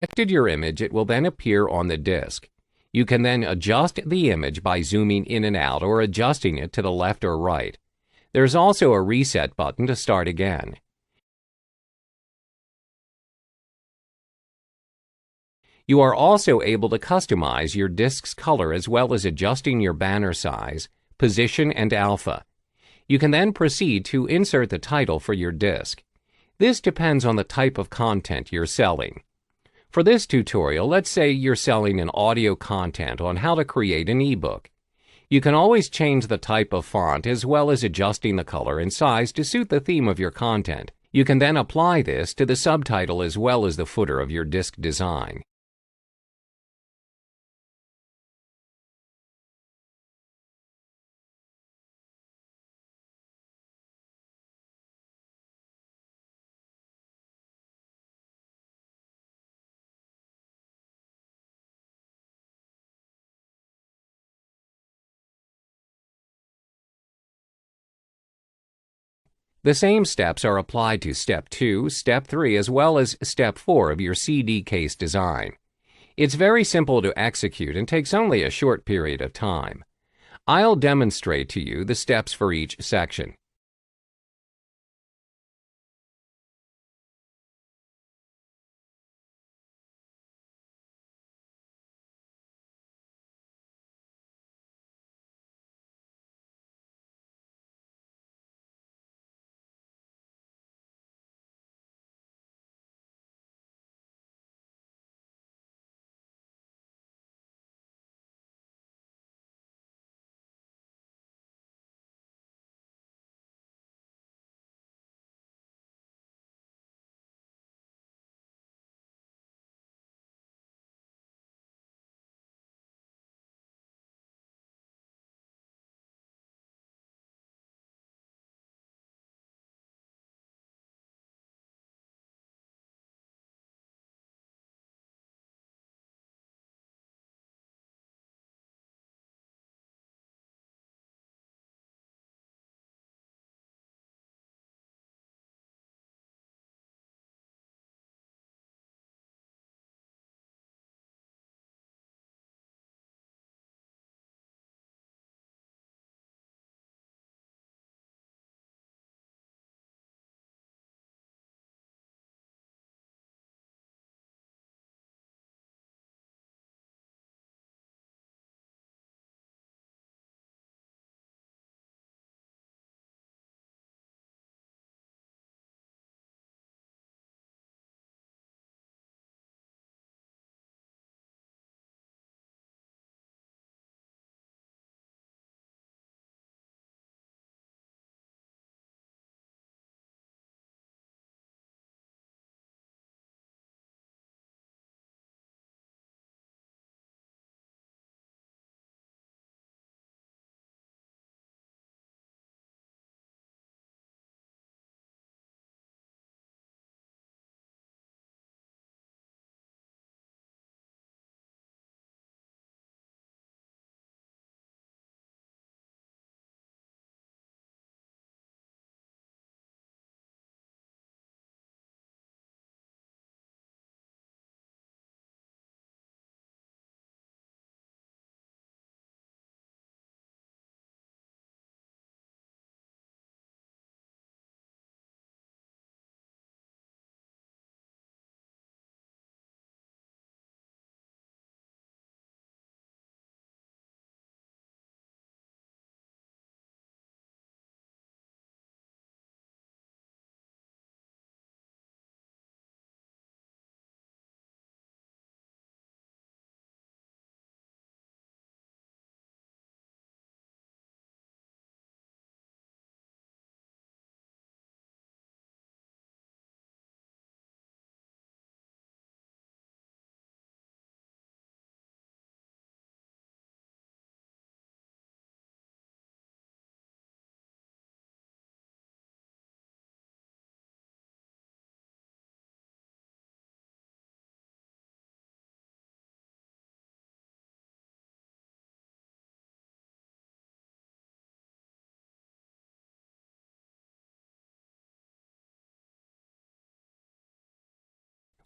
Selected your image, it will then appear on the disk. You can then adjust the image by zooming in and out or adjusting it to the left or right. There's also a reset button to start again. You are also able to customize your disk's color as well as adjusting your banner size, position, and alpha. You can then proceed to insert the title for your disk. This depends on the type of content you're selling. For this tutorial, let's say you're selling an audio content on how to create an ebook. You can always change the type of font as well as adjusting the color and size to suit the theme of your content. You can then apply this to the subtitle as well as the footer of your disk design. The same steps are applied to Step 2, Step 3, as well as Step 4 of your CD case design. It's very simple to execute and takes only a short period of time. I'll demonstrate to you the steps for each section.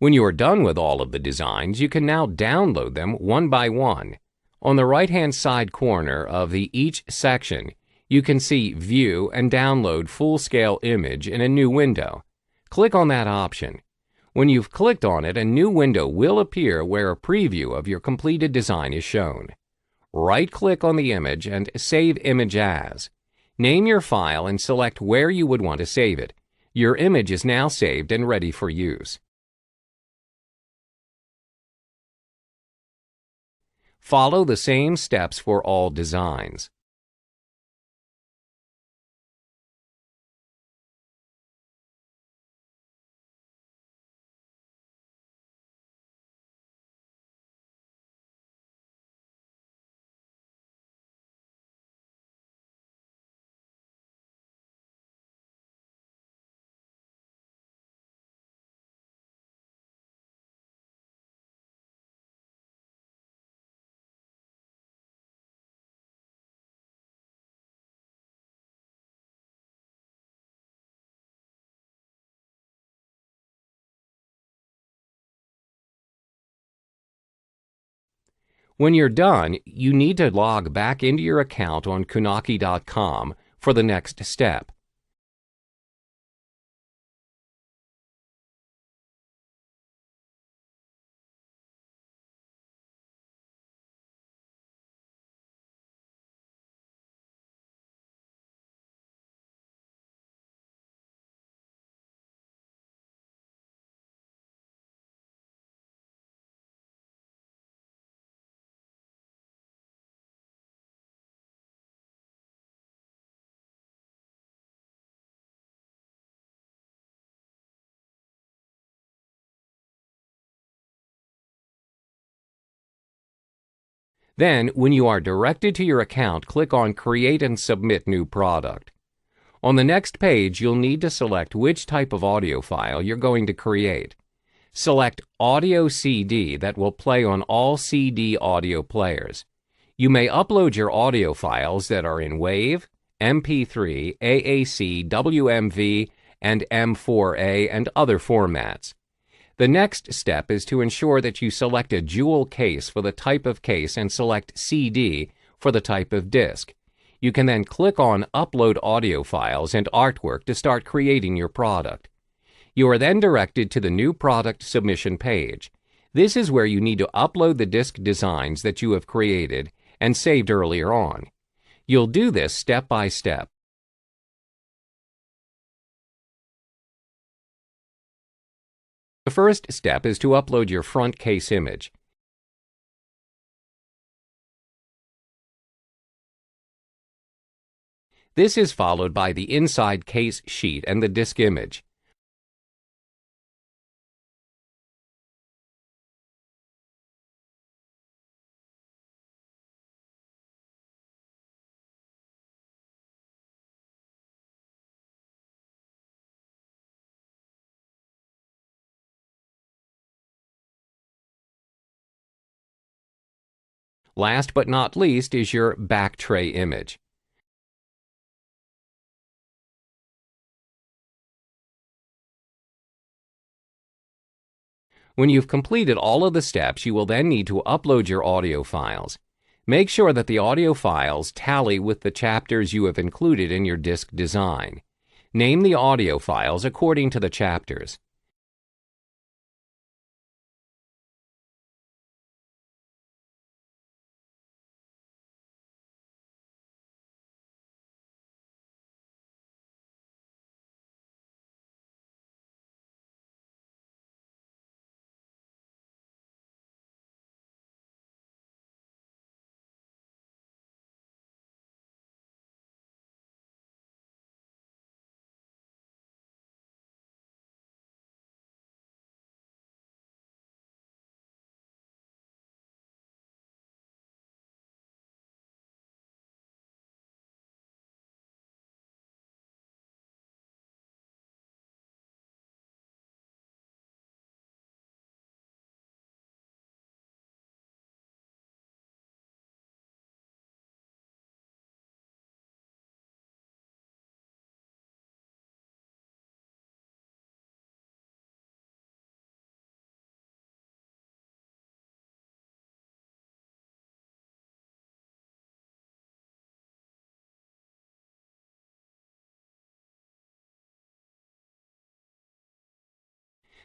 When you are done with all of the designs, you can now download them one by one. On the right-hand side corner of each section, you can see View and Download Full-Scale Image in a new window. Click on that option. When you've clicked on it, a new window will appear where a preview of your completed design is shown. Right-click on the image and Save Image As. Name your file and select where you would want to save it. Your image is now saved and ready for use. Follow the same steps for all designs. When you're done, you need to log back into your account on Kunaki.com for the next step. Then, when you are directed to your account, click on Create and Submit New Product. On the next page, you'll need to select which type of audio file you're going to create. Select Audio CD that will play on all CD audio players. You may upload your audio files that are in WAV, MP3, AAC, WMV, and M4A and other formats. The next step is to ensure that you select a jewel case for the type of case and select CD for the type of disc. You can then click on Upload Audio Files and Artwork to start creating your product. You are then directed to the New Product Submission page. This is where you need to upload the disc designs that you have created and saved earlier on. You'll do this step by step. The first step is to upload your front case image. This is followed by the inside case sheet and the disc image. Last but not least is your back tray image. When you've completed all of the steps, you will then need to upload your audio files. Make sure that the audio files tally with the chapters you have included in your disc design. Name the audio files according to the chapters.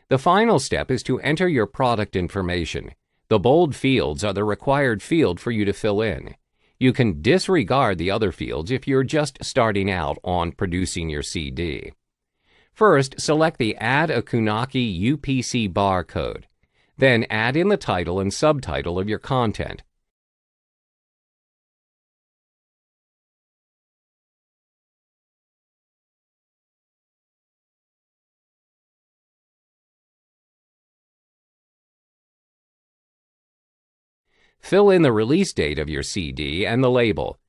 The final step is to enter your product information. The bold fields are the required field for you to fill in. You can disregard the other fields if you're just starting out on producing your CD. First, select the Add a Kunaki UPC barcode. Then add in the title and subtitle of your content. Fill in the release date of your CD and the label.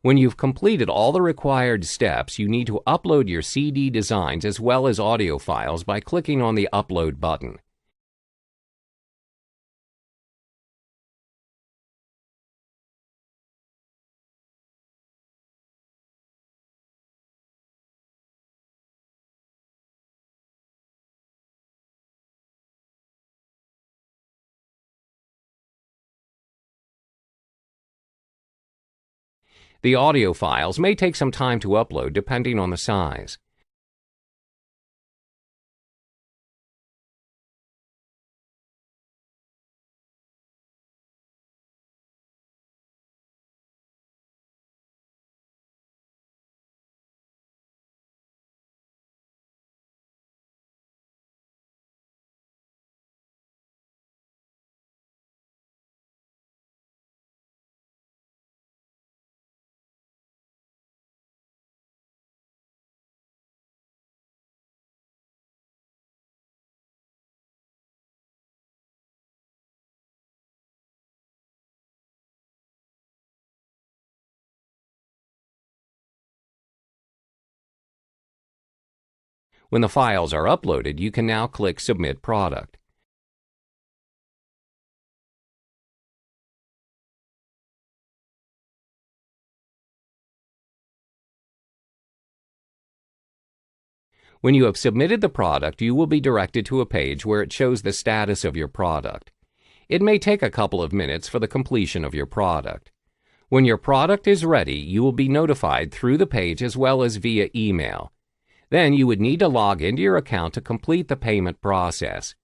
When you've completed all the required steps, you need to upload your CD designs as well as audio files by clicking on the Upload button. The audio files may take some time to upload depending on the size. When the files are uploaded, you can now click Submit Product. When you have submitted the product, you will be directed to a page where it shows the status of your product. It may take a couple of minutes for the completion of your product. When your product is ready, you will be notified through the page as well as via email. Then you would need to log into your account to complete the payment process.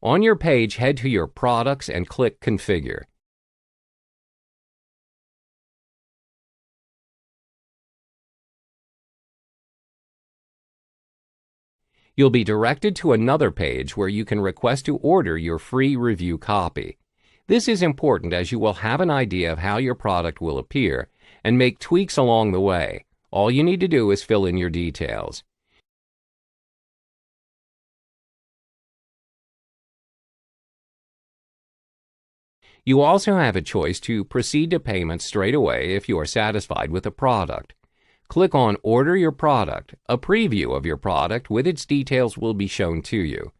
On your page, head to your products and click Configure. You'll be directed to another page where you can request to order your free review copy. This is important as you will have an idea of how your product will appear and make tweaks along the way. All you need to do is fill in your details. You also have a choice to proceed to payment straight away if you are satisfied with the product. Click on Order Your Product. A preview of your product with its details will be shown to you.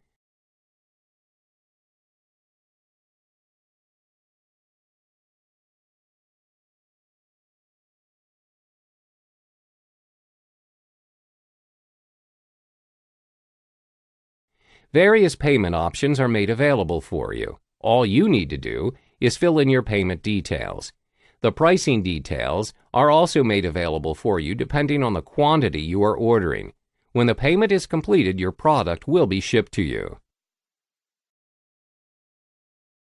Various payment options are made available for you. All you need to do is fill in your payment details. The pricing details are also made available for you depending on the quantity you are ordering. When the payment is completed, your product will be shipped to you.